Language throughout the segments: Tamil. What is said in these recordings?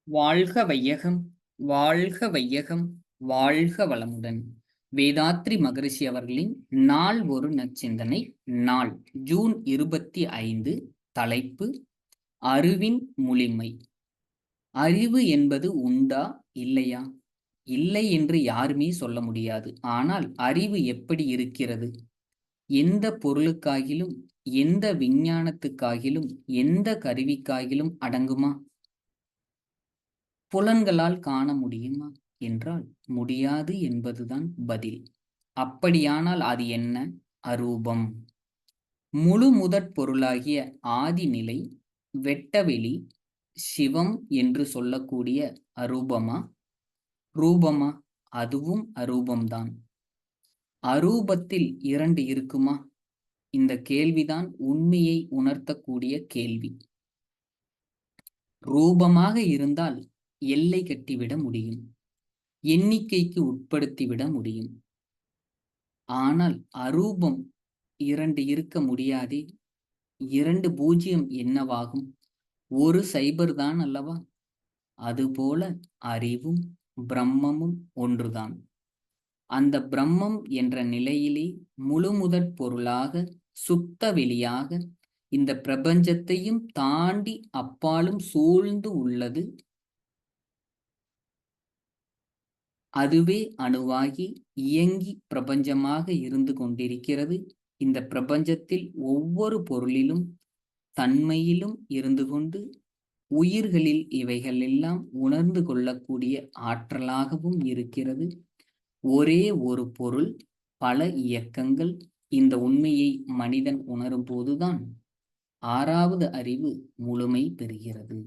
வாழ்க வையகம், வாழ்க வையகம், வாழ்க வளமுடன். வேதாத்ரி மகரிஷி அவர்களின் நாள் ஒரு நற்சிந்தனை. நாள் ஜூன் 25. தலைப்பு அறிவின் முளிமை. அறிவு என்பது உண்டா இல்லையா? இல்லை என்று யாருமே சொல்ல முடியாது. ஆனால் அறிவு எப்படி இருக்கிறது? எந்த பொருளுக்காகிலும், எந்த விஞ்ஞானத்துக்காகிலும், எந்த கருவிக்காகிலும் அடங்குமா? புலன்களால் காண முடியுமா என்றால் முடியாது என்பதுதான் பதில். அப்படியானால் அது என்ன? அரூபம். முழு முதற் பொருளாகிய ஆதிநிலை, வெட்டவெளி, சிவம் என்று சொல்லக்கூடிய அரூபமா? ரூபமா? அதுவும் அரூபம்தான். அரூபத்தில் இரண்டு இருக்குமா? இந்த கேள்விதான் உண்மையை உணர்த்தக்கூடிய கேள்வி. ரூபமாக இருந்தால் எல்லை கட்டிவிட முடியும், எண்ணிக்கைக்கு உட்படுத்திவிட முடியும். ஆனால் அரூபம் இரண்டு இருக்க முடியாதே. 2 பூஜ்ஜியம் என்னவாகும்? ஒரு சைபர் தான் அல்லவா? அதுபோல அறிவும் பிரம்மமும் ஒன்றுதான். அந்த பிரம்மம் என்ற நிலையிலே முழுமுதற் பொருளாக, சுத்த வெளியாக, இந்த பிரபஞ்சத்தையும் தாண்டி அப்பாலும் சூழ்ந்து உள்ளது. அதுவே அணுவாகி இயங்கி பிரபஞ்சமாக இருந்து கொண்டிருக்கிறது. இந்த பிரபஞ்சத்தில் ஒவ்வொரு பொருளிலும், தன்மையிலும் இருந்து கொண்டு உயிர்களில் இவைகள் எல்லாம் உணர்ந்து கொள்ளக்கூடிய ஆற்றலாகவும் இருக்கிறது. ஒரே ஒரு பொருள், பல இயக்கங்கள். இந்த உண்மையை மனிதன் உணரும் போதுதான் 6வது அறிவு முழுமை பெறுகிறது.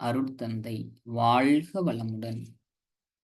அருட்தந்தை வாழ்க வளமுடன்.